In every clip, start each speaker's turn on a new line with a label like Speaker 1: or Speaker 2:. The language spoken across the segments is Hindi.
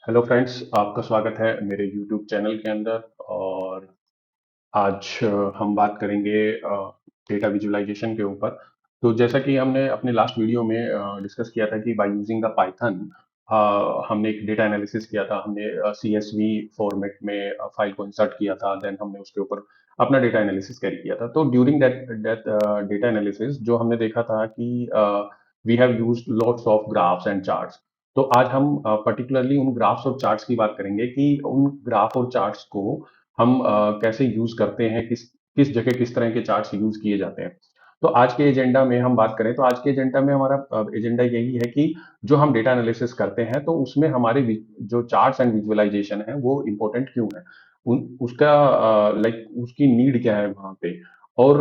Speaker 1: हेलो फ्रेंड्स, आपका स्वागत है मेरे यूट्यूब चैनल के अंदर। और आज हम बात करेंगे डेटा विजुअलाइजेशन के ऊपर। तो जैसा कि हमने अपने लास्ट वीडियो में डिस्कस किया था कि बाय यूजिंग द पाइथन हमने एक डेटा एनालिसिस किया था। हमने सीएसवी फॉर्मेट में फाइल को इंसर्ट किया था, देन हमने उसके ऊपर अपना डेटा एनालिसिस कैरी किया था। तो during that that data analysis जो हमने देखा था कि we have used lots of graphs and charts. तो आज हम पर्टिकुलरली उन ग्राफ्स और चार्ट्स की बात करेंगे कि उन ग्राफ और चार्ट्स को हम कैसे यूज करते हैं, किस किस जगह किस तरह के चार्ट्स यूज किए जाते हैं। तो आज के एजेंडा में हम बात करें तो आज के एजेंडा में हमारा एजेंडा यही है कि जो हम डेटा एनालिसिस करते हैं तो उसमें हमारे जो चार्ट्स एंड विजुअलाइजेशन है वो इम्पोर्टेंट क्यों है, उसका लाइक उसकी नीड क्या है वहाँ पे। और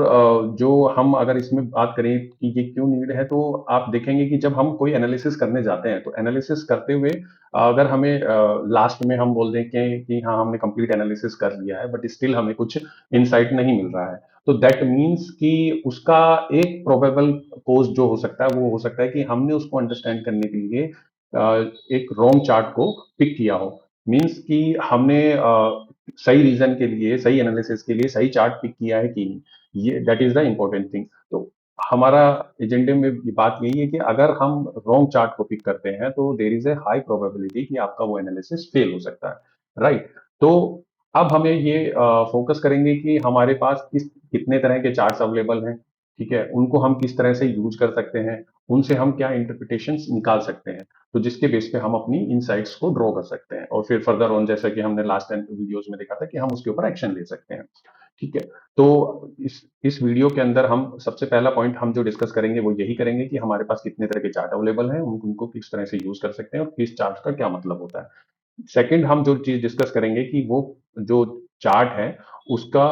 Speaker 1: जो हम अगर इसमें बात करें कि ये क्यों नीड है, तो आप देखेंगे कि जब हम कोई एनालिसिस करने जाते हैं तो एनालिसिस करते हुए अगर हमें लास्ट में हम बोल दें कि हाँ हमने कंप्लीट एनालिसिस कर लिया है बट स्टिल हमें कुछ इनसाइट नहीं मिल रहा है, तो दैट मीन्स कि उसका एक प्रोबेबल कोज जो हो सकता है वो हो सकता है कि हमने उसको अंडरस्टैंड करने के लिए एक रॉन्ग चार्ट को पिक किया हो। मीन्स कि हमने सही रीजन के लिए, सही एनालिसिस के लिए सही चार्ट पिक किया है कि नहीं, ये that is the important thing. तो हमारा एजेंडे में ये बात यही है कि अगर हम रॉन्ग चार्ट को पिक करते हैं तो there is a high probability कि आपका वो एनालिसिस फेल हो सकता है, राइट। तो अब हमें ये फोकस करेंगे कि हमारे पास कितने तरह के चार्ट्स अवेलेबल हैं, ठीक है, उनको हम किस तरह से यूज कर सकते हैं, उनसे हम क्या इंटरप्रिटेशंस निकाल सकते हैं, तो जिसके बेस पे हम अपनी इनसाइट्स को ड्रॉ कर सकते हैं और फिर फर्दर ऑन जैसा कि हमने लास्ट टाइम वीडियोस में देखा था कि हम उसके ऊपर एक्शन ले सकते हैं। ठीक है। तो इस वीडियो के अंदर हम सबसे पहला पॉइंट हम जो डिस्कस करेंगे वो यही करेंगे कि हमारे पास कितने तरह के चार्ट अवेलेबल हैं, उनको किस तरह से यूज कर सकते हैं और किस चार्ट का क्या मतलब होता है। सेकंड हम जो चीज डिस्कस करेंगे कि वो जो चार्ट है उसका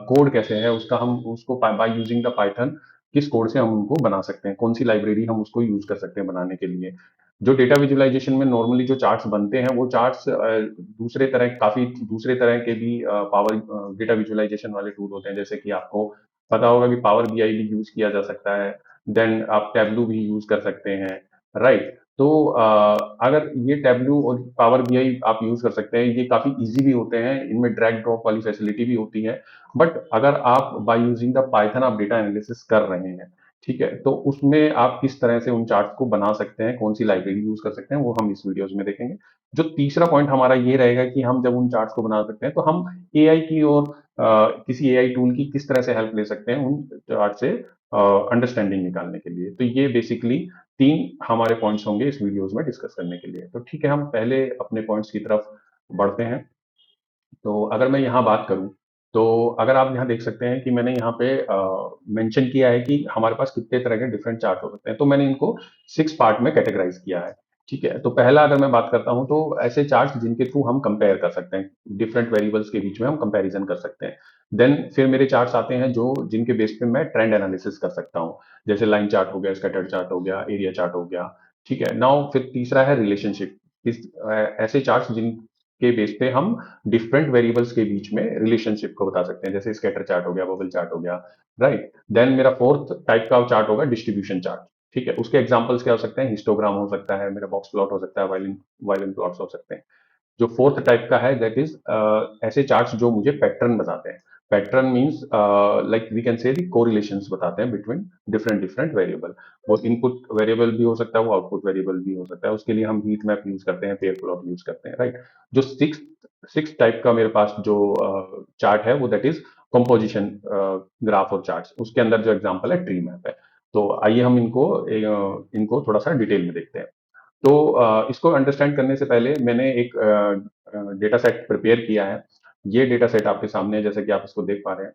Speaker 1: कोड कैसे है, उसका हम उसको बाय यूजिंग द पाइथन किस कोड से हम उनको बना सकते हैं, कौन सी लाइब्रेरी हम उसको यूज कर सकते हैं बनाने के लिए। जो डेटा विजुअलाइजेशन में नॉर्मली जो चार्ट्स बनते हैं वो चार्ट्स काफी दूसरे तरह के भी पावर डेटा विजुअलाइजेशन वाले टूल होते हैं, जैसे कि आपको पता होगा कि पावर बीआई भी यूज किया जा सकता है, देन आप टैबलू भी यूज कर सकते हैं, राइट। तो अगर ये टैबलू और पावर बीआई आप यूज कर सकते हैं, ये काफी इजी भी होते हैं, इनमें ड्रैग ड्रॉप वाली फैसिलिटी भी होती है। बट अगर आप बाय यूजिंग द पाइथन आप डेटा एनालिसिस कर रहे हैं, ठीक है, तो उसमें आप किस तरह से उन चार्ट्स को बना सकते हैं, कौन सी लाइब्रेरी यूज कर सकते हैं, वो हम इस वीडियोस में देखेंगे। जो तीसरा पॉइंट हमारा ये रहेगा कि हम जब उन चार्ट्स को बना सकते हैं तो हम एआई की और किसी एआई टूल की किस तरह से हेल्प ले सकते हैं उन चार्ट से अंडरस्टैंडिंग निकालने के लिए। तो ये बेसिकली तीन हमारे पॉइंट्स होंगे इस वीडियोस में डिस्कस करने के लिए। तो ठीक है, हम पहले अपने पॉइंट्स की तरफ बढ़ते हैं। तो अगर मैं यहाँ बात करूँ, तो अगर आप यहाँ देख सकते हैं कि मैंने यहाँ पे मेंशन किया है कि हमारे पास कितने तरह के डिफरेंट चार्ट हो सकते हैं, तो मैंने इनको 6 पार्ट में कैटेगराइज किया है। ठीक है, तो पहला अगर मैं बात करता हूँ तो ऐसे चार्ट्स जिनके थ्रू हम कंपेयर कर सकते हैं, डिफरेंट वेरिएबल्स के बीच में हम कंपैरिजन कर सकते हैं। देन फिर मेरे चार्ट्स आते हैं जो जिनके बेस पे मैं ट्रेंड एनालिसिस कर सकता हूँ, जैसे लाइन चार्ट हो गया, स्कैटर्ड चार्ट हो गया, एरिया चार्ट हो गया। ठीक है, नाउ फिर तीसरा है रिलेशनशिप। इस ऐसे चार्ट्स जिनके बेस पे हम डिफरेंट वेरिएबल्स के बीच में रिलेशनशिप को बता सकते हैं, जैसे स्कैटर चार्ट हो गया, बबल चार्ट हो गया, राइट। देन मेरा फोर्थ टाइप का चार्ट होगा डिस्ट्रीब्यूशन चार्ट। ठीक है, उसके एग्जांपल्स क्या हो सकते हैं, हिस्टोग्राम हो सकता है, मेरा बॉक्स प्लॉट हो सकता है, वाइलिन वाइलिन प्लॉट्स हो सकते हैं। जो फोर्थ टाइप का है दैट इज ऐसे चार्ट्स जो मुझे पैटर्न बताते हैं। Pattern means like we can say the correlations बताते हैं बिटवीन डिफरेंट डिफरेंट वेरिएबल। वो इनपुट वेरिएबल भी हो सकता है, वो आउटपुट वेरिएबल भी हो सकता है, उसके लिए हम हीट मैप यूज करते हैं, पेयर प्लॉट यूज करते हैं, राइट। जो सिक्स सिक्स टाइप का मेरे पास जो चार्ट है वो दैट इज कंपोजिशन ग्राफ और चार्ट्स, उसके अंदर जो एग्जांपल है ट्री मैप है। तो आइए हम इनको थोड़ा सा डिटेल में देखते हैं। तो इसको अंडरस्टैंड करने से पहले मैंने एक डेटा सेट प्रिपेयर किया है। ये डेटा सेट आपके सामने है, जैसे कि आप इसको देख पा रहे हैं।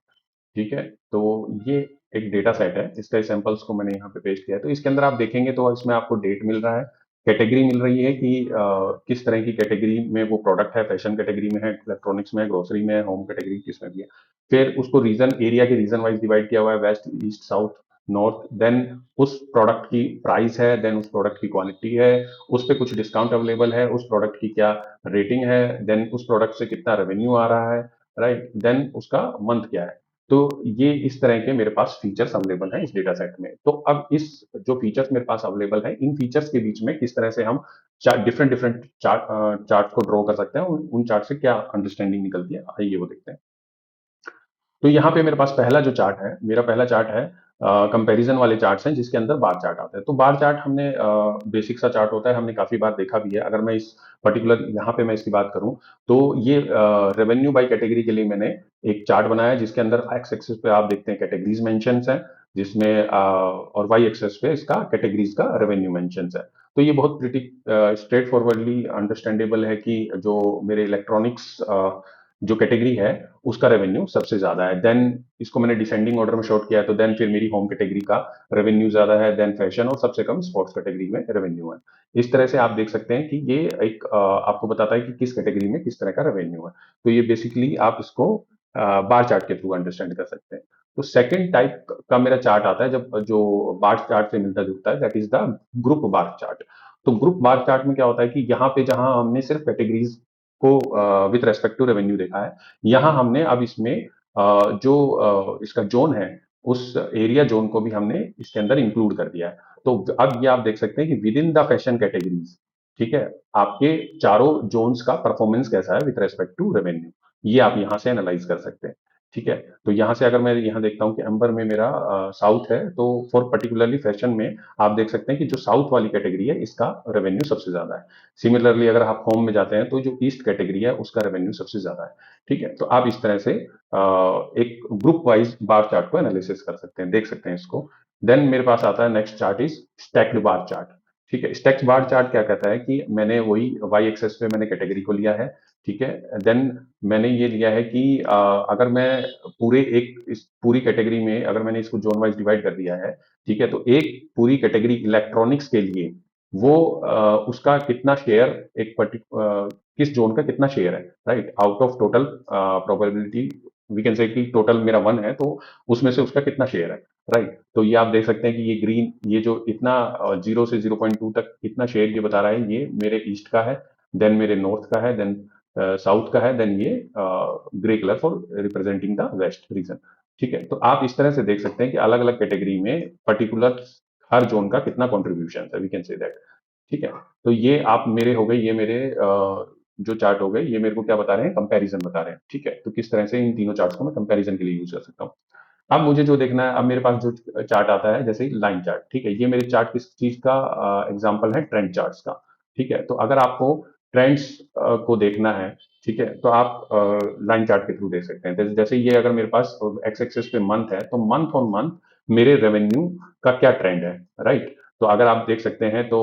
Speaker 1: ठीक है, तो ये एक डेटा सेट है, इसका सैंपल्स को मैंने यहाँ पे पेस्ट किया है। तो इसके अंदर आप देखेंगे तो इसमें आपको डेट मिल रहा है, कैटेगरी मिल रही है कि किस तरह की कैटेगरी में वो प्रोडक्ट है, फैशन कैटेगरी में है, इलेक्ट्रॉनिक्स में है, ग्रोसरी में है, होम कैटेगरी किस में भी है। फिर उसको रीजन एरिया के रीजन वाइज डिवाइड किया हुआ है, west east south north. Then उस प्रोडक्ट की प्राइस है, देन उस प्रोडक्ट की क्वालिटी है, उस पर कुछ डिस्काउंट अवेलेबल है, उस प्रोडक्ट की क्या रेटिंग है, देन उस प्रोडक्ट से कितना रेवेन्यू आ रहा है, राइट। देन उसका मंथ क्या है। तो ये इस तरह के मेरे पास फीचर्स अवेलेबल हैं इस डेटा सेट में। तो अब इस जो फीचर्स मेरे पास अवेलेबल हैं, इन फीचर्स के बीच में किस तरह से हम डिफरेंट डिफरेंट चार्ट को ड्रॉ कर सकते हैं, उन चार्ट से क्या अंडरस्टैंडिंग निकलती है, आइए वो देखते हैं। तो यहाँ पे मेरे पास पहला जो चार्ट है, मेरा पहला चार्ट है कंपैरिजन वाले चार्ट्स हैं जिसके अंदर बार चार्ट आता है। तो बार चार्ट हमने बेसिक सा चार्ट होता है, हमने काफी बार देखा भी है। अगर मैं इस पर्टिकुलर यहाँ पे मैं इसकी बात करूँ, तो ये रेवेन्यू बाय कैटेगरी के लिए मैंने एक चार्ट बनाया है जिसके अंदर एक्स एक्सिस पे आप देखते हैं कैटेगरीज मेंशंस हैं, जिसमें और वाई एक्सेस पे इसका कैटेगरीज का रेवेन्यू मेंशंस है। तो ये बहुत प्रिटी स्ट्रेट फॉरवर्डली अंडरस्टैंडेबल है कि जो मेरे इलेक्ट्रॉनिक्स जो कैटेगरी है उसका रेवेन्यू सबसे ज्यादा है। देन इसको मैंने डिसेंडिंग ऑर्डर में शॉर्ट किया है, तो देन फिर मेरी होम कैटेगरी का रेवेन्यू ज्यादा है, देन फैशन, और सबसे कम स्पोर्ट्स कैटेगरी में रेवेन्यू है। इस तरह से आप देख सकते हैं कि ये एक आपको बताता है कि किस कैटेगरी में किस तरह का रेवेन्यू है। तो ये बेसिकली आप इसको बार चार्ट के थ्रू अंडरस्टैंड कर सकते हैं। तो सेकंड टाइप का मेरा चार्ट आता है जब जो बार चार्ट से मिलता जुलता है, that is the group bar chart. तो ग्रुप बार चार्ट में क्या होता है कि यहाँ पे जहां हमने सिर्फ कैटेगरीज को विथ रेस्पेक्ट टू रेवेन्यू देखा है, यहाँ हमने अब इसमें जो इसका जोन है, उस एरिया जोन को भी हमने इसके अंदर इंक्लूड कर दिया है। तो अब ये आप देख सकते हैं कि with in the fashion categories, ठीक है, आपके चारों जोन्स का परफॉर्मेंस कैसा है विथ रेस्पेक्ट टू रेवेन्यू, ये आप यहाँ से एनालाइज कर सकते हैं। ठीक है, तो यहाँ से अगर मैं यहाँ देखता हूँ कि अंबर में मेरा साउथ है, तो फॉर पर्टिकुलरली फैशन में आप देख सकते हैं कि जो साउथ वाली कैटेगरी है इसका रेवेन्यू सबसे ज्यादा है। सिमिलरली अगर आप होम में जाते हैं तो जो ईस्ट कैटेगरी है उसका रेवेन्यू सबसे ज्यादा है। ठीक है, तो आप इस तरह से एक ग्रुप वाइज बार चार्ट को एनालिसिस कर सकते हैं, देख सकते हैं इसको। देन मेरे पास आता है next chart is stacked bar chart. ठीक है, स्टैक्ड बार चार्ट क्या कहता है कि मैंने वही वाई एक्सेस पे मैंने कैटेगरी को लिया है। ठीक है, देन मैंने ये लिया है कि अगर मैं पूरे एक इस पूरी कैटेगरी में अगर मैंने इसको जोन वाइज डिवाइड कर दिया है, ठीक है, तो एक पूरी कैटेगरी इलेक्ट्रॉनिक्स के लिए वो उसका कितना शेयर एक किस जोन का कितना शेयर है, right, out of total probability, we can say कि टोटल मेरा 1 है, तो उसमें से उसका कितना शेयर है, राइट। तो ये आप देख सकते हैं कि ये ग्रीन, ये जो इतना 0 से 0.2 तक इतना शेयर ये बता रहा है, ये मेरे ईस्ट का है, देन मेरे नॉर्थ का है, देन साउथ का है, देन ये grey colour for representing the west region. ठीक है, तो आप इस तरह से देख सकते हैं कि अलग अलग कैटेगरी में पर्टिकुलर हर जोन का कितना कॉन्ट्रीब्यूशन है, वी कैन से दैट। ठीक है, तो ये आप मेरे हो गए, ये मेरे जो चार्ट हो गए, ये मेरे को क्या बता रहे हैं, कंपैरिजन बता रहे हैं। ठीक है, तो किस तरह से इन तीनों चार्ट्स को मैं कंपैरिजन के लिए यूज कर सकता हूँ। अब मुझे जो देखना है, अब मेरे पास जो चार्ट आता है जैसे लाइन चार्ट, ठीक है, ये मेरे चार्ट किस चीज का एग्जांपल है, ट्रेंड चार्ट्स का। ठीक है, तो अगर आपको ट्रेंड्स को देखना है, ठीक है, तो आप लाइन चार्ट के थ्रू देख सकते हैं। जैसे ये अगर मेरे पास एक्स एक्सिस पे मंथ है, तो मंथ ऑन मंथ मेरे रेवेन्यू का क्या ट्रेंड है, राइट। तो अगर आप देख सकते हैं तो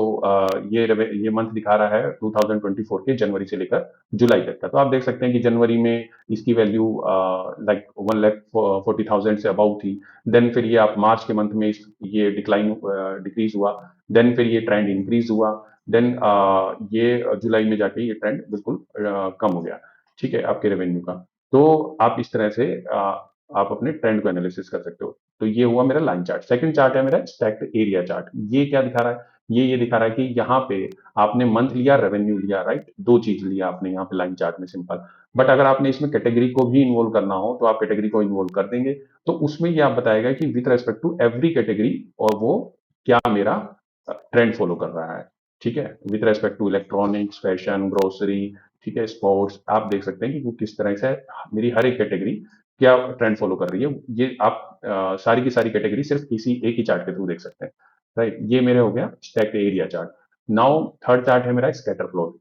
Speaker 1: ये मंथ दिखा रहा है 2024 के जनवरी से लेकर जुलाई तक का। तो आप देख सकते हैं कि जनवरी में इसकी वैल्यू लाइक 1,40,000 से अबाउ थी। देन फिर ये आप मार्च के मंथ में ये डिक्रीज हुआ, देन फिर ये ट्रेंड इंक्रीज हुआ, देन ये जुलाई में जाके ये ट्रेंड बिल्कुल कम हो गया। ठीक है, आपके रेवेन्यू का। तो आप इस तरह से आप अपने ट्रेंड को एनालिसिस कर सकते हो। तो ये हुआ मेरा लाइन चार्ट। सेकंड चार्ट है मेरा स्टैक्ड एरिया चार्ट। ये क्या दिखा रहा है, ये दिखा रहा है कि यहाँ पे आपने मंथ लिया, रेवेन्यू लिया, राइट, दो चीज लिया आपने यहाँ पे लाइन चार्ट में, सिंपल। बट अगर आपने इसमें कैटेगरी को भी इन्वॉल्व करना हो तो आप कैटेगरी को इन्वॉल्व कर देंगे। तो उसमें ये आप बताएगा कि with respect to every category, और वो क्या मेरा ट्रेंड फॉलो कर रहा है। ठीक है, with respect to electronics, fashion, grocery, ठीक है, स्पोर्ट्स, आप देख सकते हैं कि वो किस तरह से मेरी हर एक कैटेगरी क्या ट्रेंड फॉलो कर रही है। ये आप सारी की सारी कैटेगरी सिर्फ इसी एक ही चार्ट के थ्रू देख सकते हैं, राइट। ये मेरे हो गया stacked area chart. Now third chart है मेरा स्कैटर प्लॉट।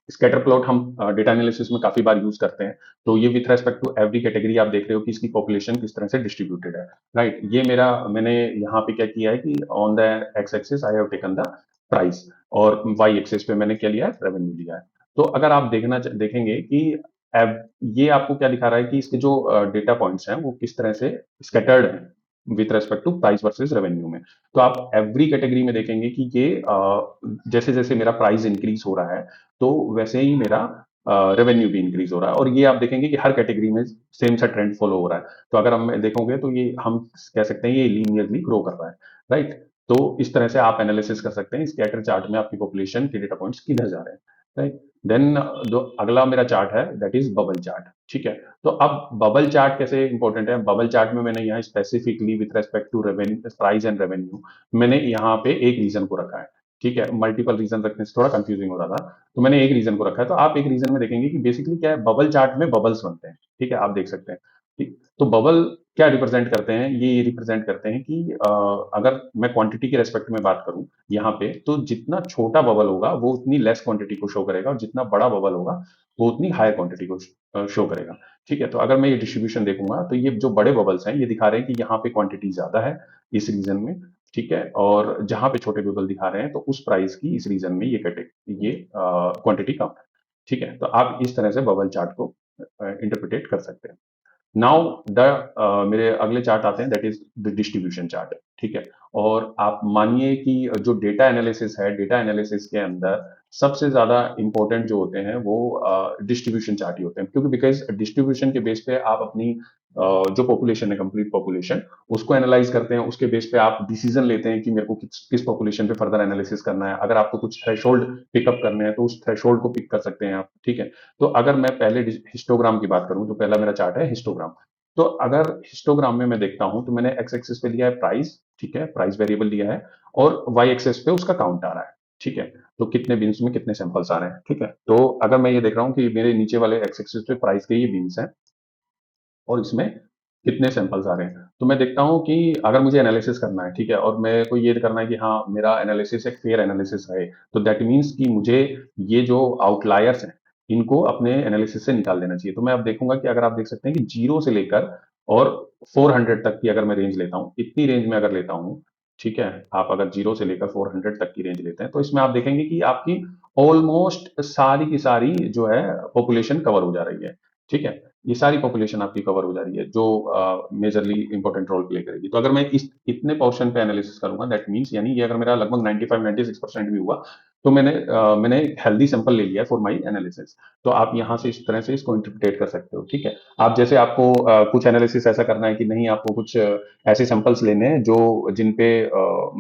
Speaker 1: स्कैटर प्लॉट हम डेटा एनालिसिस में काफी बार यूज करते हैं। तो ये with respect to every category आप देख रहे हो कि इसकी पॉपुलेशन किस तरह से डिस्ट्रीब्यूटेड है, राइट। ये मेरा, मैंने यहाँ पे क्या किया है कि on the x axis I have taken the price, और वाई एक्सिस पे मैंने क्या लिया है, रेवेन्यू लिया है। तो अगर आप देखेंगे कि ये आपको क्या दिखा रहा है कि इसके जो डेटा पॉइंट्स हैं वो किस तरह से स्कैटर्ड हैं with respect to price versus revenue में। तो आप एवरी कैटेगरी में देखेंगे कि ये जैसे जैसे मेरा प्राइस इंक्रीज हो रहा है, तो वैसे ही मेरा रेवेन्यू भी इंक्रीज हो रहा है। और ये आप देखेंगे कि हर कैटेगरी में सेम सा ट्रेंड फॉलो हो रहा है। तो अगर हम देखोगे तो ये हम कह सकते हैं ये लीनियरली ग्रो कर रहा है, राइट। तो इस तरह से आप एनालिसिस कर सकते हैं स्कैटर चार्ट में आपकी पॉपुलेशन के डेटा पॉइंट्स किधर जा रहे हैं, राइट। देन जो अगला मेरा चार्ट है दैट इज बबल चार्ट। ठीक है। तो अब बबल चार्ट कैसे इंपॉर्टेंट है, बबल चार्ट में मैंने यहाँ specifically with respect to revenue price and revenue मैंने यहाँ पे एक रीजन को रखा है। ठीक है, मल्टीपल रीजन रखने से थोड़ा कंफ्यूजिंग हो रहा था, तो मैंने एक रीजन को रखा है। तो आप एक रीजन में देखेंगे कि बेसिकली क्या है, बबल चार्ट में बबल्स बनते हैं। ठीक है, आप देख सकते हैं। ठीक, तो बबल क्या रिप्रेजेंट करते हैं, ये रिप्रेजेंट करते हैं कि अगर मैं क्वांटिटी के रेस्पेक्ट में बात करूं यहाँ पे, तो जितना छोटा बबल होगा वो उतनी लेस क्वांटिटी को शो करेगा, और जितना बड़ा बबल होगा वो उतनी हायर क्वांटिटी को शो करेगा। ठीक है, तो अगर मैं ये डिस्ट्रीब्यूशन देखूंगा तो ये जो बड़े बबल्स हैं ये दिखा रहे हैं कि यहाँ पे क्वांटिटी ज्यादा है इस रीजन में। ठीक है, और जहां पे छोटे बबल दिखा रहे हैं तो उस प्राइस की इस रीजन में ये क्वांटिटी कम है। ठीक है, तो आप इस तरह से बबल चार्ट को इंटरप्रिटेट कर सकते हैं। नाउ द मेरे अगले चार्ट आते हैं that is the distribution chart. ठीक है, और आप मानिए कि जो डेटा एनालिसिस है, डेटा एनालिसिस के अंदर सबसे ज्यादा इंपॉर्टेंट जो होते हैं वो डिस्ट्रीब्यूशन चार्ट ही होते हैं, क्योंकि बिकॉज डिस्ट्रीब्यूशन के बेस पे आप अपनी जो पॉपुलेशन है, कंप्लीट पॉपुलेशन, उसको एनालाइज करते हैं। उसके बेस पे आप डिसीजन लेते हैं कि मेरे को किस पॉपुलेशन पे फर्दर एनालिसिस करना है। अगर आपको कुछ थ्रेशोल्ड पिकअप करने हैं तो उस थ्रेशोल्ड को पिक कर सकते हैं आप। ठीक है, तो अगर मैं पहले हिस्टोग्राम की बात करूं तो पहला मेरा चार्ट है हिस्टोग्राम। तो अगर हिस्टोग्राम में मैं देखता हूं तो मैंने एक्स एक्सिस पे लिया है प्राइस। ठीक है, प्राइस वेरिएबल लिया है, और वाई एक्सिस पे उसका काउंट आ रहा है। ठीक है, तो कितने बीन्स में कितने सैंपल्स आ रहे हैं। ठीक है, तो अगर मैं ये देख रहा हूँ कि मेरे नीचे वाले एक्स एक्सिस पे प्राइस के ये बीन्स हैं और इसमें कितने सैंपल्स आ रहे हैं, तो मैं देखता हूँ कि अगर मुझे एनालिसिस करना है, ठीक है, और मेरे को ये करना है कि हाँ मेरा एनालिसिस एक फेयर एनालिसिस है, तो दैट मीन्स कि मुझे ये जो आउटलायर्स हैं इनको अपने एनालिसिस से निकाल देना चाहिए। तो मैं अब देखूंगा कि अगर आप देख सकते हैं कि जीरो से लेकर और 400 तक की अगर मैं रेंज लेता हूँ, इतनी रेंज में अगर लेता हूँ, ठीक है, आप अगर जीरो से लेकर 400 तक की रेंज लेते हैं तो इसमें आप देखेंगे कि आपकी ऑलमोस्ट सारी की सारी जो है पॉपुलेशन कवर हो जा रही है। ठीक है, ये सारी पॉपुलेशन आपकी कवर हो जा रही है जो मेजरली इंपॉर्टेंट रोल प्ले करेगी। तो अगर मैं इस इतने पोर्शन पे एनालिसिस करूंगा दैट मींस, यानी ये अगर मेरा लगभग 95-96% भी हुआ, तो मैंने एक हेल्दी सैंपल ले लिया है फॉर माय एनालिसिस। तो आप यहाँ से इस तरह से इसको इंटरप्रेट कर सकते हो। ठीक है, आप जैसे आपको कुछ एनालिसिस ऐसा करना है कि नहीं, आपको कुछ ऐसे सैंपल्स लेने हैं जो जिन पे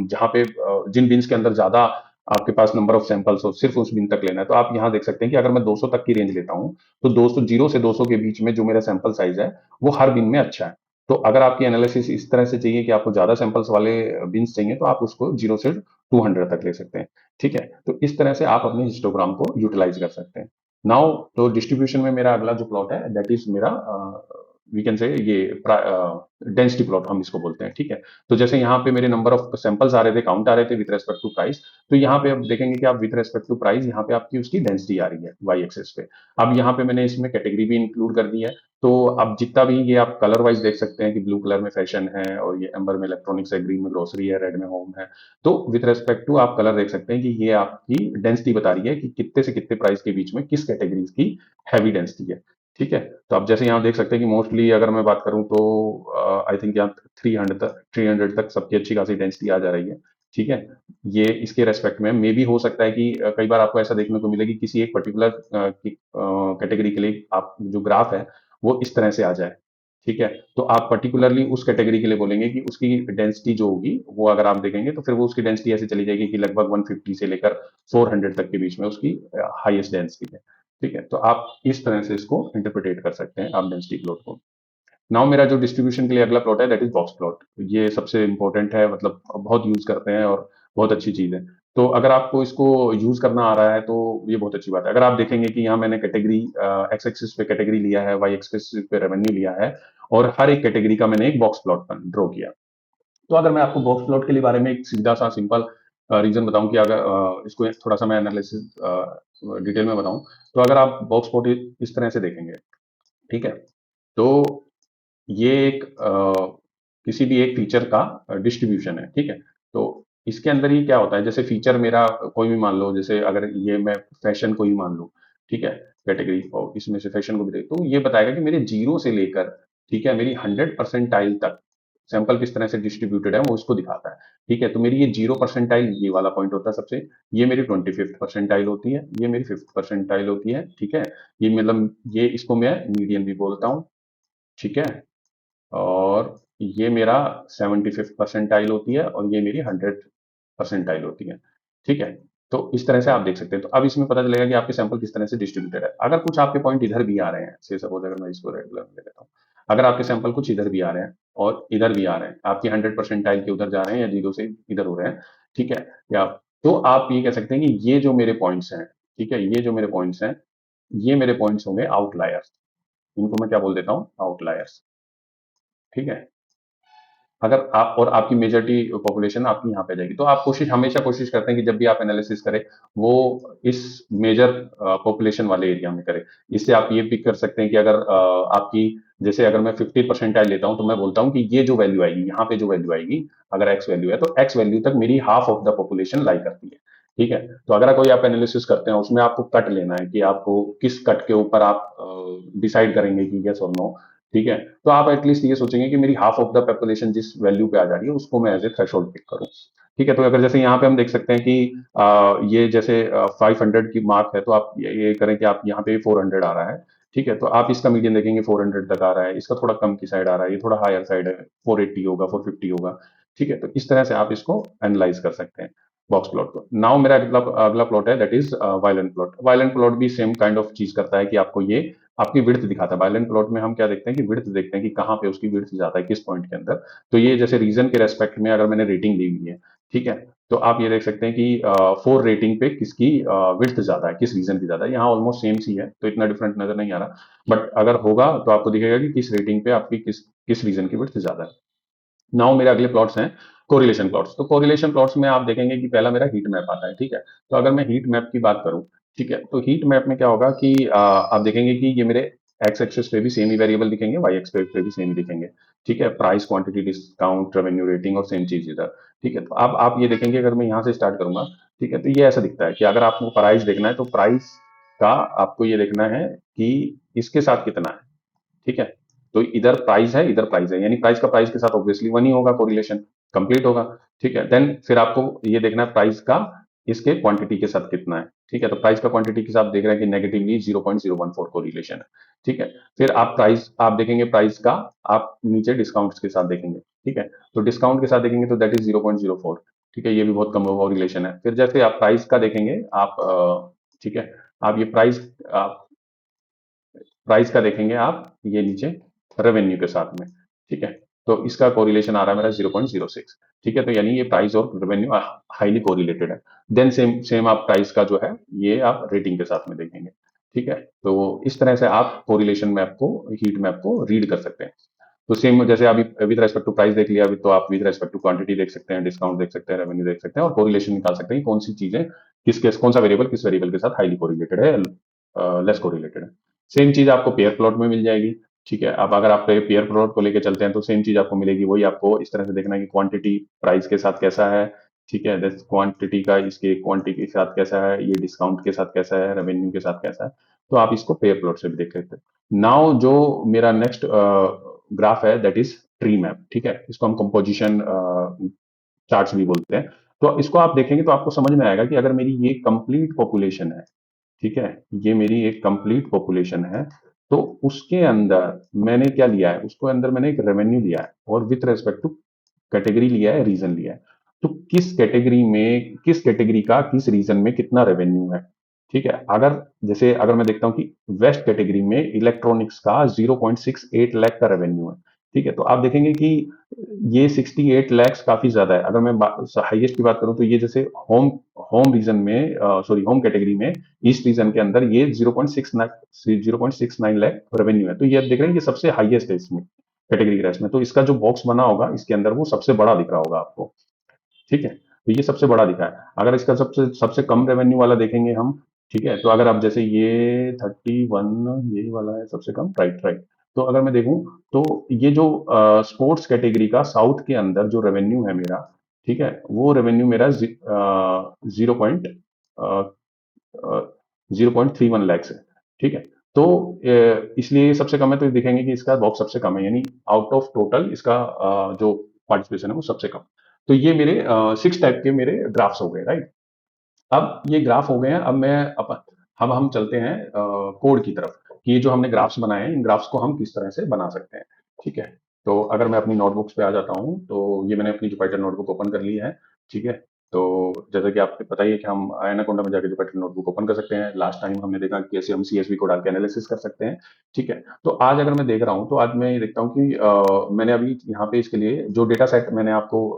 Speaker 1: जहाँ पे जिन बीन्स के अंदर ज्यादा आपके पास नंबर ऑफ सैंपल्स हो, सिर्फ उस बिन तक लेना है, तो आप यहाँ देख सकते हैं कि अगर मैं 200 तक की रेंज लेता हूँ तो 200, जीरो से 200 के बीच में जो मेरा सैंपल साइज है वो हर बिन में अच्छा है। तो अगर आपकी एनालिसिस इस तरह से चाहिए कि आपको ज्यादा सैंपल्स वाले बिन्स चाहिए, तो आप उसको जीरो से 200 तक ले सकते हैं। ठीक है, तो इस तरह से आप अपने हिस्टोग्राम को यूटिलाइज कर सकते हैं। नाउ तो डिस्ट्रीब्यूशन में मेरा अगला जो प्लॉट है दैट इज मेरा वी कैन से ये डेंसिटी प्लॉट हम इसको बोलते हैं। ठीक है, तो जैसे यहाँ पे मेरे नंबर ऑफ सैंपल्स आ रहे थे, काउंट आ रहे थे विथ रेस्पेक्ट टू प्राइस, तो यहाँ पे आप देखेंगे कि आप विथ रेस्पेक्ट टू प्राइस यहाँ पे आपकी उसकी डेंसिटी आ रही है वाई एक्सेस पे। अब यहाँ पे मैंने इसमें कैटेगरी भी इंक्लूड कर दी है। तो अब जितना भी ये आप कलर वाइज देख सकते हैं कि ब्लू कलर में फैशन है, और ये एम्बर में इलेक्ट्रॉनिक्स है, ग्रीन में ग्रोसरी है, रेड में होम है। तो विथ रेस्पेक्ट टू आप कलर देख सकते हैं कि ये आपकी डेंसिटी बता रही है कि कितने से कितने प्राइस के बीच में किस कैटेगरीज की हैवी डेंसिटी है। ठीक है, तो आप जैसे यहाँ देख सकते हैं कि मोस्टली अगर मैं बात करूं तो आई थिंक यहाँ 300 तक सबकी अच्छी खासी डेंसिटी आ जा रही है। ठीक है, ये इसके रेस्पेक्ट में मे भी हो सकता है कि कई बार आपको ऐसा देखने को मिले कि किसी एक पर्टिकुलर कैटेगरी के लिए आप जो ग्राफ है वो इस तरह से आ जाए। ठीक है, तो आप पर्टिकुलरली उस कैटेगरी के लिए बोलेंगे कि उसकी डेंसिटी जो होगी वो अगर आप देखेंगे तो फिर वो उसकी डेंसिटी ऐसे चली जाएगी कि लगभग 150 से लेकर 400 तक के बीच में उसकी हाईएस्ट डेंसिटी है। ठीक है, तो आप इस तरह से इसको इंटरप्रिटेट कर सकते हैं आप डेंसिटी प्लॉट को। नाउ मेरा जो डिस्ट्रीब्यूशन के लिए अगला प्लॉट है दैट इज बॉक्स प्लॉट। ये सबसे इंपॉर्टेंट है, मतलब बहुत यूज करते हैं और बहुत अच्छी चीज है। तो अगर आपको इसको यूज करना आ रहा है तो ये बहुत अच्छी बात है। अगर आप देखेंगे कि यहाँ मैंने कैटेगरी एक्स एक्सिस पे कैटेगरी लिया है, वाई एक्सिस पे रेवेन्यू लिया है, और हर एक कैटेगरी का मैंने एक बॉक्स प्लॉट ड्रॉ किया। तो अगर मैं आपको बॉक्स प्लॉट के लिए बारे में एक सीधा सा सिंपल रीजन बताऊं कि अगर इसको थोड़ा सा मैं एनालिसिस डिटेल में बताऊं, तो अगर आप बॉक्स प्लॉट इस तरह से देखेंगे, ठीक है, तो ये एक किसी भी एक फीचर का डिस्ट्रीब्यूशन है। ठीक है, तो इसके अंदर ही क्या होता है, जैसे फीचर मेरा कोई भी मान लो, जैसे अगर ये मैं फैशन को ही मान लूं, ठीक है, कैटेगरी, और इसमें से फैशन को भी देख, तो ये बताएगा कि मेरे जीरो से लेकर, ठीक है, मेरी 100 परसेंटाइल तक सैंपल किस तरह से डिस्ट्रीब्यूटेड है वो इसको दिखाता है। ठीक है, तो मेरी ये 0 परसेंटाइल ये वाला पॉइंट होता है सबसे, ये मेरी 25th परसेंटाइल होती है, ये मेरी 5th परसेंटाइल होती है। ठीक है, ये मतलब ये इसको मैं मीडियन भी बोलता हूँ। ठीक है, और ये मेरा 75th परसेंटाइल होती है, और ये मेरी 100th परसेंटाइल होती है। ठीक है, तो इस तरह से आप देख सकते हैं। तो अब इसमें पता चलेगा कि आपके सैंपल किस तरह से डिस्ट्रीब्यूटेड है। अगर कुछ आपके पॉइंट इधर भी आ रहे हैं, से सपोज अगर मैं इसको रेगुलर ले लेता हूँ, अगर आपके सैंपल कुछ इधर भी आ रहे हैं और इधर भी आ रहे हैं, आपकी 100 परसेंटाइल के उधर जा रहे हैं या जीरो से इधर हो रहे हैं, ठीक है, या तो आप ये कह सकते हैं कि ये जो मेरे पॉइंट्स हैं, ठीक है, ये जो मेरे पॉइंट्स हैं, ये मेरे पॉइंट्स होंगे आउटलायर्स। इनको मैं क्या बोल देता हूँ, आउटलायर्स। ठीक है, अगर आप और आपकी मेजॉरिटी पॉपुलेशन आपकी यहाँ पे आ जाएगी, तो आप हमेशा कोशिश करते हैं कि जब भी आप एनालिसिस करें वो इस मेजर पॉपुलेशन वाले एरिया में करें। इससे आप ये पिक कर सकते हैं कि अगर आपकी, जैसे अगर मैं 50 परसेंटाइल लेता हूं तो मैं बोलता हूं कि ये जो वैल्यू आएगी, यहाँ पे जो वैल्यू आएगी, अगर एक्स वैल्यू है तो एक्स वैल्यू तक मेरी हाफ ऑफ द पॉपुलेशन लाई करती है। ठीक है, तो अगर कोई आप एनालिसिस करते हैं उसमें आपको कट लेना है कि आपको किस कट के ऊपर आप डिसाइड करेंगे कि यस और नो। ठीक है, तो आप एटलीस्ट ये सोचेंगे कि मेरी हाफ ऑफ द पॉपुलेशन जिस वैल्यू पे आ जा रही है उसको मैं एज ए थ्रेशोल्ड पिक करूं। ठीक है, तो अगर जैसे यहाँ पे हम देख सकते हैं कि ये जैसे 500 की मार्क है, तो आप ये करें कि आप यहाँ पे 400 आ रहा है। ठीक है, तो आप इसका मीडियन देखेंगे 400 तक आ रहा है, इसका थोड़ा कम की साइड आ रहा है, ये थोड़ा हायर साइड है, 480 होगा, 450 होगा। ठीक है, तो इस तरह से आप इसको एनालाइज कर सकते हैं बॉक्स प्लॉट को। नाउ मेरा अगला अगला प्लॉट है, that is violent plot. Violent plot भी सेम काइंड ऑफ चीज करता है कि आपको ये आपकी विड्थ दिखाता है। वायलेंट प्लॉट में हम क्या देखते हैं कि विड्थ देखते हैं कि कहाँ पे उसकी विड्थ ज्यादा है, किस पॉइंट के अंदर। तो ये जैसे रीजन के रेस्पेक्ट में अगर मैंने रेटिंग दी हुई है, ठीक है, तो आप ये देख सकते हैं कि 4 रेटिंग पे किसकी विड्थ ज्यादा है, किस रीजन की ज्यादा है। यहाँ ऑलमोस्ट सेम सी है तो इतना डिफरेंट नजर नहीं आ रहा, बट अगर होगा तो आपको दिखेगा कि किस रेटिंग पे आपकी किस किस रीजन की विड्थ ज्यादा है। नाउ मेरे अगले प्लॉट्स हैं कोरिलेशन प्लॉट्स। तो कोरिलेशन प्लॉट्स में आप देखेंगे कि पहला मेरा हीट मैप आता है। ठीक है, तो अगर मैं हीट मैप की बात करूं, ठीक है, तो हीट मैप में क्या होगा कि आप देखेंगे कि ये मेरे एक्स एक्सिस पे भी सेम ही वेरिएबल दिखेंगे, वाई एक्स पे भी सेम ही दिखेंगे। ठीक है, price, quantity, discount, revenue, rating और सेम चीज इधर। ठीक है, तो अब आप ये देखेंगे, अगर मैं यहाँ से स्टार्ट करूंगा, ठीक है, तो ये ऐसा दिखता है कि अगर आपको प्राइस देखना है तो प्राइस का आपको ये देखना है कि इसके साथ कितना है। ठीक है, तो इधर प्राइस है, इधर प्राइस है, यानी प्राइस का प्राइस के साथ ऑब्वियसली वन ही होगा, कोरिलेशन कंप्लीट होगा। ठीक है, देन फिर आपको ये देखना है प्राइस का इसके क्वांटिटी के साथ कितना है। ठीक है, तो प्राइस का क्वांटिटी के साथ देख रहे हैं कि नेगेटिवली 0.014 कोरिलेशन है। ठीक है, फिर आप प्राइस आप देखेंगे, प्राइस का आप नीचे डिस्काउंट्स के साथ देखेंगे। ठीक है, तो डिस्काउंट के साथ देखेंगे तो दैट इज 0.04। ठीक है, ये भी बहुत कम कोरिलेशन है। फिर जैसे आप प्राइस का देखेंगे आप ठीक है, आप ये प्राइस का देखेंगे आप ये नीचे रेवेन्यू के साथ में। ठीक है, तो इसका कोरिलेशन आ रहा है मेरा 0.06। ठीक है, तो यानी ये प्राइस और रेवेन्यू हाईली कोरिलेटेड है। देन सेम सेम आप प्राइस का जो है ये आप रेटिंग के साथ में देखेंगे। ठीक है, तो इस तरह से आप कोरिलेशन मैप को, हीट मैप को रीड कर सकते हैं। तो सेम जैसे अभी विद रेस्पेक्ट टू प्राइस देख लिया, अभी तो आप विद रेस्पेक्ट टू क्वांटिटी देख सकते हैं, डिस्काउंट देख सकते हैं, रेवेन्यू देख सकते हैं और कोरिलेशन निकाल सकते हैं कि कौन सी चीजें कौन सा वेरिएबल किस वेरिएबल के साथ हाईली कोरिलेटेड है, लेस कोरिलेटेड है। सेम चीज आपको पेयर प्लॉट में मिल जाएगी। ठीक है, अब अगर आप पेयर प्लॉट को लेके चलते हैं तो सेम चीज आपको मिलेगी, वही आपको इस तरह से देखना है कि क्वांटिटी प्राइस के साथ कैसा है। ठीक है, क्वांटिटी का इसके क्वांटिटी के साथ कैसा है, ये डिस्काउंट के साथ कैसा है, रेवेन्यू के साथ कैसा है। तो आप इसको पेयर प्लॉट से भी देख सकते हैं। नाउ जो मेरा नेक्स्ट ग्राफ है दैट इज ट्री मैप। ठीक है, इसको हम कंपोजिशन चार्ट्स भी बोलते हैं। तो इसको आप देखेंगे तो आपको समझ में आएगा कि अगर मेरी ये कंप्लीट पॉपुलेशन है, ठीक है, ये मेरी एक कंप्लीट पॉपुलेशन है, तो उसके अंदर मैंने क्या लिया है, उसको अंदर मैंने एक रेवेन्यू लिया है और विथ रेस्पेक्ट टू कैटेगरी लिया है, रीजन लिया है। तो किस कैटेगरी का किस रीजन में कितना रेवेन्यू है। ठीक है, अगर मैं देखता हूं कि वेस्ट कैटेगरी में इलेक्ट्रॉनिक्स का 0.68 लाख का रेवेन्यू है। ठीक है, तो आप देखेंगे कि ये 68 लैक्स काफी ज्यादा है। अगर मैं हाईएस्ट की बात करूं तो ये जैसे होम होम रीजन में, सॉरी, होम कैटेगरी में ईस्ट रीजन के अंदर ये 0.69 लाख रेवेन्यू है। तो ये आप देख रहे हैं कि सबसे हाईएस्ट है इसमें, कैटेगरी रेस में। तो इसका जो बॉक्स बना होगा इसके अंदर वो सबसे बड़ा दिख रहा होगा आपको। ठीक है, तो ये सबसे बड़ा दिखा है। अगर इसका सबसे सबसे कम रेवेन्यू वाला देखेंगे हम, ठीक है, तो अगर आप जैसे ये 31 ये वाला है सबसे कम, राइट राइट। तो अगर मैं देखूं तो ये जो स्पोर्ट्स कैटेगरी का साउथ के अंदर जो रेवेन्यू है मेरा, ठीक है, वो रेवेन्यू मेरा 0.31 लैक्स है। ठीक है, तो इसलिए ये सबसे कम है, तो दिखेंगे कि इसका बॉक्स सबसे कम है, यानी आउट ऑफ टोटल इसका जो पार्टिसिपेशन है वो सबसे कम। तो ये मेरे 6 टाइप के मेरे ग्राफ्स हो गए, राइट। अब ये ग्राफ हो गए हैं, अब हम चलते हैं कोड की तरफ कि ये जो हमने ग्राफ्स बनाए हैं इन ग्राफ्स को हम किस तरह से बना सकते हैं। ठीक है, तो अगर मैं अपनी नोटबुक्स पे आ जाता हूँ, तो ये मैंने अपनी जुपिटर नोटबुक ओपन कर ली है। ठीक है, तो जैसा कि आपको पता ही है कि हम एनाकोंडा में जाके जुपिटर नोटबुक ओपन कर सकते हैं। लास्ट टाइम हमने देखा कि कैसे हम सीएसवी को डाल के एनालिसिस कर सकते हैं। ठीक है, तो आज अगर मैं देख रहा हूँ तो आज मैं ये देखता हूँ कि मैंने अभी यहाँ पे इसके लिए जो डेटा सेट मैंने आपको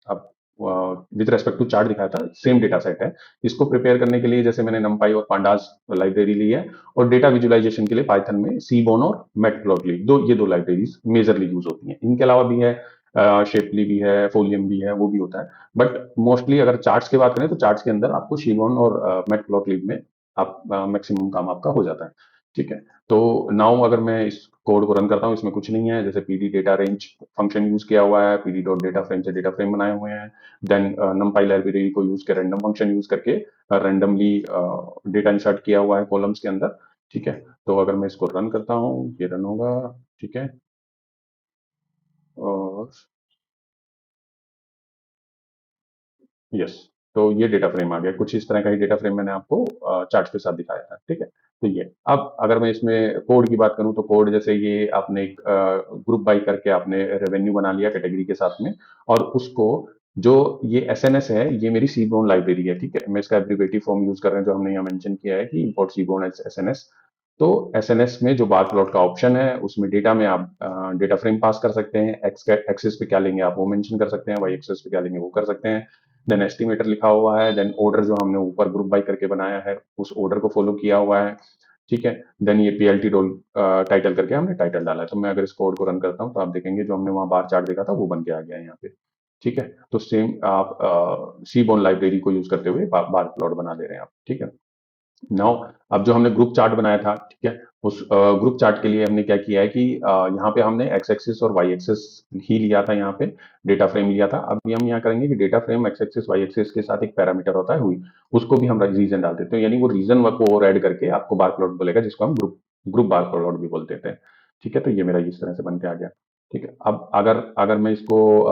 Speaker 1: अब विद रेस्पेक्ट टू चार्ट दिखाया था, सेम डेटा सेट है। इसको प्रिपेयर करने के लिए जैसे मैंने नमपाई और पांडास लाइब्रेरी ली है, और डेटा विजुअलाइजेशन के लिए पाइथन में सीबोन और मैटप्लॉटली, ये दो लाइब्रेरीज मेजरली यूज होती हैं। इनके अलावा भी है शेपली भी है, फोलियम भी है, वो भी होता है। बट मोस्टली अगर चार्ट्स की बात करें तो चार्ट्स के अंदर आपको शिमोन और मैटप्लॉटलिब में आप मैक्सिमम काम आपका हो जाता है। ठीक है, तो नाउ अगर मैं इस कोड को रन करता हूँ, इसमें कुछ नहीं है। जैसे PD data range function use किया हुआ है, पीडी डॉट डेटा फ्रेम से डेटा फ्रेम बनाए हुए हैं। देन नमपाई लाइब्रेरी को यूज कर रैंडम फंक्शन यूज करके रैंडमली डेटा इंसर्ट किया हुआ है कॉलम्स के अंदर। ठीक है, तो अगर मैं इसको रन करता हूँ, ये रन होगा। ठीक है, और यस, तो ये डेटा फ्रेम आ गया। कुछ इस तरह का ही डेटा फ्रेम मैंने आपको चार्ट के साथ दिखाया था। ठीक है, तो ये अब अगर मैं इसमें कोड की बात करूं तो कोड जैसे ये आपने एक ग्रुप बाई करके आपने रेवेन्यू बना लिया कैटेगरी के साथ में, और उसको जो ये एस एन एस है, ये मेरी सीबोन लाइब्रेरी है। ठीक है, मैं इसका एब्रिवेटिव फॉर्म यूज कर रहे हैं जो हमने यहाँ मेंशन किया है कि इंपोर्ट सीबोन एस एन एस। तो एस एन एस में जो बार प्लॉट का ऑप्शन है उसमें डेटा में आप डेटा फ्रेम पास कर सकते हैं। एक्स एक्सिस पे क्या लेंगे आप वो मेंशन कर सकते हैं, वाई एक्सिस पे क्या लेंगे वो कर सकते हैं। देन एस्टिमेटर लिखा हुआ है, देन ऑर्डर जो हमने ऊपर ग्रुप बाई करके बनाया है उस ऑर्डर को फॉलो किया हुआ है। ठीक है, देन ये पीएलटी रोल टाइटल करके हमने टाइटल डाला है। तो मैं अगर इस कोड को रन करता हूँ तो आप देखेंगे जो हमने वहाँ बार चार्ट देखा था वो बन के आ गया है यहाँ पे। ठीक है, तो सेम आप सी बोन लाइब्रेरी को यूज करते हुए बार प्लॉट बना दे रहे हैं आप। ठीक है, नाउ अब जो हमने ग्रुप चार्ट बनाया था, ठीक है, उस ग्रुप चार्ट के लिए हमने क्या किया है कि यहाँ पे हमने एक्स एक्सिस और वाई एक्सिस ही लिया था। यहाँ पे डेटा फ्रेम लिया था। अब हम यहाँ करेंगे कि data frame X axis Y axis के साथ एक पैरामीटर होता है हुई, उसको भी हम रीजन डाल देते हैं, यानी वो रीजन को और ऐड करके आपको बार प्लॉट बोलेगा, जिसको हम ग्रुप ग्रुप बार प्लॉट भी बोल देते हैं। ठीक है, तो ये मेरा इस तरह से बन के आ गया। ठीक है, अब अगर अगर मैं इसको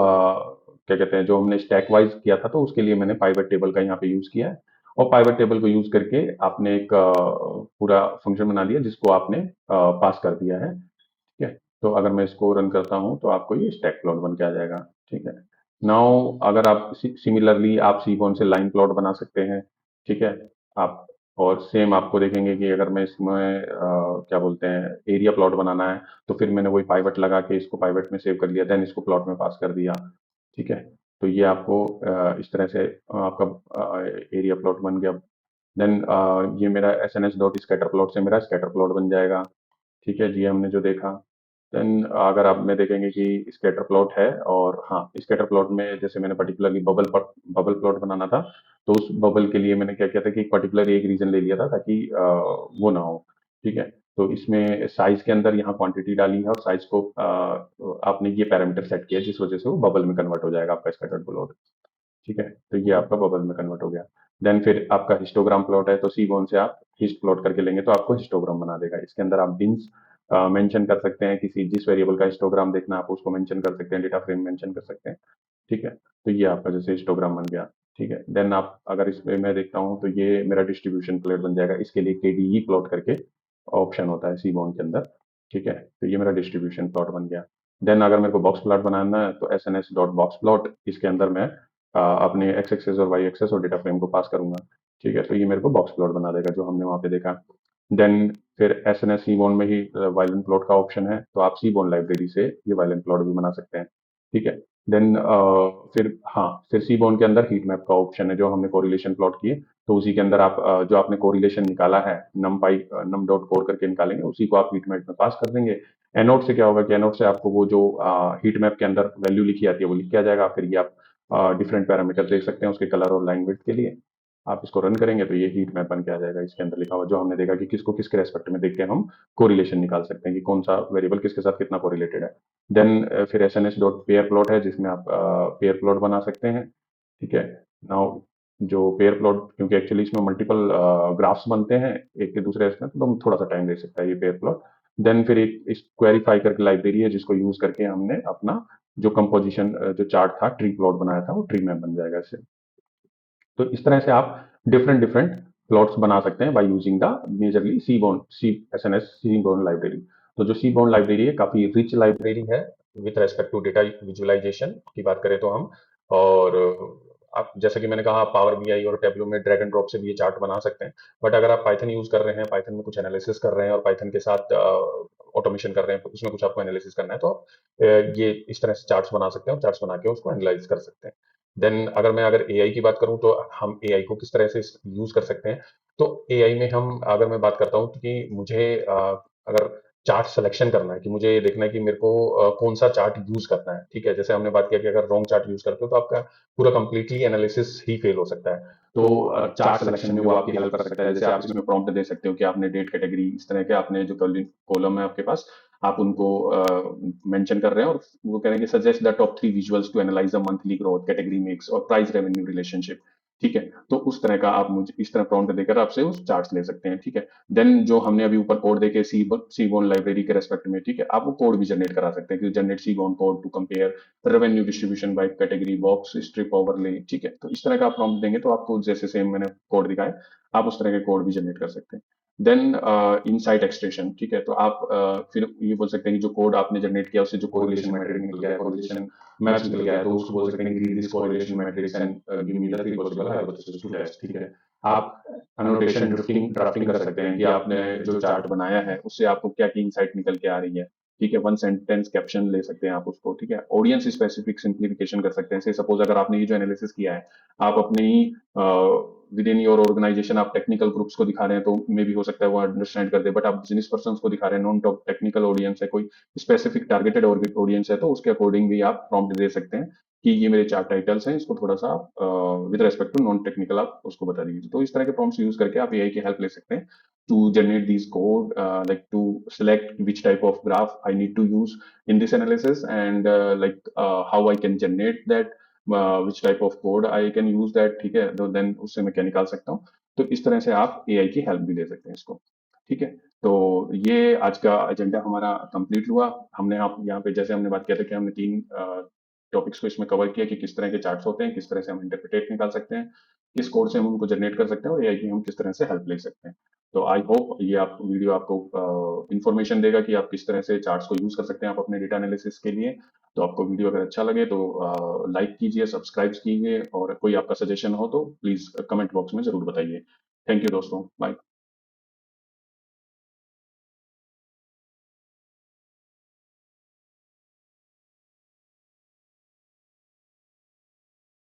Speaker 1: क्या कहते हैं, जो हमने स्टैक वाइज किया था तो उसके लिए मैंने पाइवट टेबल का यहाँ पे यूज किया है, और पाइवट टेबल को यूज करके आपने एक पूरा फंक्शन बना दिया जिसको आपने पास कर दिया है। ठीक है, तो अगर मैं इसको रन करता हूँ तो आपको ये स्टैक प्लॉट बन के आ जाएगा। ठीक है, नाउ अगर आप सिमिलरली आप सीबोन से लाइन प्लॉट बना सकते हैं। ठीक है, आप और सेम आपको देखेंगे कि अगर मैं इसमें क्या बोलते हैं एरिया प्लॉट बनाना है, तो फिर मैंने वही पाइवट लगा के इसको पाइवट में सेव कर लिया, देन इसको प्लॉट में पास कर दिया। ठीक है, तो ये आपको इस तरह से आपका एरिया प्लॉट बन गया। देन ये मेरा S N S dot scatter plot से मेरा स्कैटर प्लॉट बन जाएगा। ठीक है जी, हमने जो देखा। देन अगर आप में देखेंगे कि स्कैटर प्लॉट है, और हाँ, स्कैटर प्लॉट में जैसे मैंने पर्टिकुलरली बबल प्लॉट बनाना था, तो उस बबल के लिए मैंने क्या किया था कि पर्टिकुलर एक रीजन ले लिया था ताकि वो ना हो। ठीक है, तो इसमें साइज के अंदर यहाँ क्वांटिटी डाली है और साइज को आपने ये पैरामीटर सेट किया जिस वजह से वो बबल में कन्वर्ट हो जाएगा आपका स्कैटर प्लॉट। ठीक है, तो ये आपका बबल में कन्वर्ट हो गया। देन फिर आपका हिस्टोग्राम प्लॉट है, तो सी बोन से आप हिस्ट प्लॉट करके लेंगे तो आपको हिस्टोग्राम बना देगा। इसके अंदर आप बिन्स मेंशन कर सकते हैं, किसी जिस वेरिएबल का हिस्टोग्राम देखना है आप उसको मेंशन कर सकते हैं, डेटा फ्रेम मेंशन कर सकते हैं। ठीक है, तो ये आपका जैसे हिस्टोग्राम बन गया। ठीक है, देन आप अगर इसमें मैं देखता हूँ तो ये मेरा डिस्ट्रीब्यूशन प्लॉट बन जाएगा। इसके लिए केडीई प्लॉट करके ऑप्शन होता है सी बोन के अंदर। ठीक है, तो ये मेरा डिस्ट्रीब्यूशन प्लॉट बन गया। देन अगर मेरे को बॉक्स प्लॉट बनाना है तो S N S dot box plot, इसके अंदर मैं अपने एक्स एक्सेस और वाई एक्सेस और डेटा फ्रेम को पास करूंगा। ठीक है, तो ये मेरे को बॉक्स प्लॉट बना देगा जो हमने वहाँ पे देखा। देन फिर S N S seaborn में ही वायलेंट प्लॉट का ऑप्शन है, तो आप सी बोन लाइब्रेरी से ये वायलेंट प्लॉट भी बना सकते हैं। ठीक है, देन फिर हाँ, फिर सी बोन के अंदर हीट मैप का ऑप्शन है, जो हमने कोरिलेशन प्लॉट किए, तो उसी के अंदर आप जो आपने कोरिलेशन निकाला है नम पाई नम डॉट कोर करके निकालेंगे, उसी को आप हीट मैप में पास कर देंगे। एनोड से क्या होगा कि एनोड से आपको वो जो हीट मैप के अंदर वैल्यू लिखी आती है वो लिख के आ जाएगा। फिर ये आप डिफरेंट पैरामीटर देख सकते हैं उसके कलर और लाइन विड्थ के लिए। आप इसको रन करेंगे तो ये हीट मैप बन के आ जाएगा। इसके अंदर लिखा हुआ जो हमने देखा कि किसको किसके रेस्पेक्ट में देख के हम कोरिलेशन निकाल सकते हैं कि कौन सा वेरिएबल किसके साथ कितना कोरिलेटेड है। देन फिर S N S dot pair plot है जिसमें आप पेयर प्लॉट बना सकते हैं। ठीक है, नाउ जो पेयर प्लॉट, क्योंकि एक्चुअली इसमें मल्टीपल ग्राफ्स बनते हैं एक के दूसरे इसमें, तो हम थोड़ा सा टाइम ले सकता है ये पेयर प्लॉट। देन फिर एक क्वेरीफाई करके लाइब्रेरी है जिसको यूज करके हमने अपना जो कंपोजिशन जो चार्ट था ट्री प्लॉट बनाया था वो ट्री मैप बन जाएगा इससे। तो इस तरह से आप डिफरेंट डिफरेंट प्लॉट्स बना सकते हैं by using the majorly seaborn C S N S seaborn library. तो जो सी बोन लाइब्रेरी है काफी रिच लाइब्रेरी है with respect to data visualization की बात करें तो हम। और आप जैसा कि मैंने कहा, आप पावर बीआई और टेब्लो में ड्रैग एंड ड्रॉप से भी ये चार्ट बना सकते हैं। बट अगर आप पाइथन यूज कर रहे हैं, पाइथन में कुछ एनालिसिस कर रहे हैं और पाइथन के साथ ऑटोमेशन कर रहे हैं, उसमें कुछ आपको एनालिसिस करना है, तो आप ये इस तरह से चार्ट्स बना सकते हैं और चार्ट्स बना के उसको एनालाइज कर सकते हैं। देन अगर एआई की बात करूं, तो हम एआई को किस तरह से यूज कर सकते हैं। तो एआई में हम अगर मैं बात करता हूं कि मुझे अगर चार्ट सिलेक्शन करना है, कि मुझे ये देखना है कि मेरे को कौन सा चार्ट यूज करना है, ठीक है। जैसे हमने बात किया कि अगर रॉन्ग चार्ट यूज करते हो तो आपका पूरा कंप्लीटली एनालिसिस ही फेल हो सकता है। तो चार्ट सिलेक्शन में वो आपकी हेल्प कर सकता है। जैसे आप इसमें प्रॉम्प्ट दे सकते हो कि आपने डेट कैटेगरी, इस तरह के आपने जो कॉलम है आपके पास, आप उनको मेंशन कर रहे हैं और वो कह रहे हैं कि suggest the top 3 visuals to analyze the monthly growth, category mix और प्राइस रेवेन्यू रिलेशनशिप। ठीक है, तो उस तरह का आप मुझे इस तरह प्रॉम्प्ट देकर आपसे उस चार्ट्स ले सकते हैं। ठीक है, देन जो हमने अभी ऊपर कोड देखे सीबोन लाइब्रेरी के रेस्पेक्ट में, ठीक है, आप वो कोड भी जनरेट करा सकते हैं कि generate seaborn code to compare revenue distribution by category box strip overlay. ठीक है, तो इस तरह का आप प्रॉम्प्ट देंगे तो आपको जैसे सेम मैंने कोड दिखाया, आप उस तरह के कोड भी जनरेट कर सकते हैं। देन इनसाइट एक्सट्रैक्शन, ठीक है, तो आप फिर ये बोल सकते हैं कि जो कोड आपने जनरेट किया उससे जो कोरिलेशन मैट्रिक निकल गया है, कोरिलेशन मैच निकल गया है, तो उसको बोल सकते हैं कि read this correlation matrix and give me the three possible hypothesis to test. ठीक है, आप अनोटेशन ड्राफ्टिंग कर सकते हैं कि आपने जो चार्ट बनाया है उससे आपको क्या की इनसाइट निकल के आ रही है। ठीक है, वन सेंटेंस कैप्शन ले सकते हैं आप उसको। ठीक है, ऑडियंस स्पेसिफिक सिंप्लीफिकेशन कर सकते हैं। से सपोज अगर आपने ये जो एनालिसिस किया है, आप अपने ही विद इन योर ऑर्गेनाइजेशन आप टेक्निकल ग्रुप्स को दिखा रहे हैं, तो मे भी हो सकता है वो अंडरस्टैंड कर दे, बट आप बिजनेस पर्सन को दिखा रहे हैं, नॉन टेक्निकल ऑडियंस है, कोई स्पेसिफिक टारगेटेड ऑडियंस है, तो उसके अकॉर्डिंग भी आप प्रॉम्प्ट दे सकते हैं कि ये मेरे चार टाइटल्स हैं, इसको थोड़ा सा with respect to non technical आप उसको बता दीजिए। तो इस तरह के प्रॉम्प्ट्स यूज करके आप एआई की हेल्प ले सकते हैं to generate these code, like to select which type of graph I need to use in this analysis, and how I can generate that, which type of code I can use that। ठीक है, तो देन उससे मैं क्या निकाल सकता हूँ। तो इस तरह से आप एआई की हेल्प भी ले सकते हैं इसको। ठीक है, तो ये आज का एजेंडा हमारा कंप्लीट हुआ। हमने आप यहाँ पे जैसे हमने बात किया था कि हमने 3 टॉपिक्स को इसमें कवर किया कि किस तरह के चार्ट्स होते हैं, किस तरह से हम इंटरप्रिटेट निकाल सकते हैं, किस कोड से हम उनको जनरेट कर सकते हैं और एआई की हम किस तरह से हेल्प ले सकते हैं। तो आई होप ये आप वीडियो आपको इन्फॉर्मेशन देगा कि आप किस तरह से चार्ट्स को यूज कर सकते हैं आप अपने डेटा एनालिसिस के लिए। तो आपको वीडियो अगर अच्छा लगे तो लाइक कीजिए, सब्सक्राइब कीजिए, और कोई आपका सजेशन हो तो प्लीज कमेंट बॉक्स में जरूर बताइए। थैंक यू दोस्तों, बाय।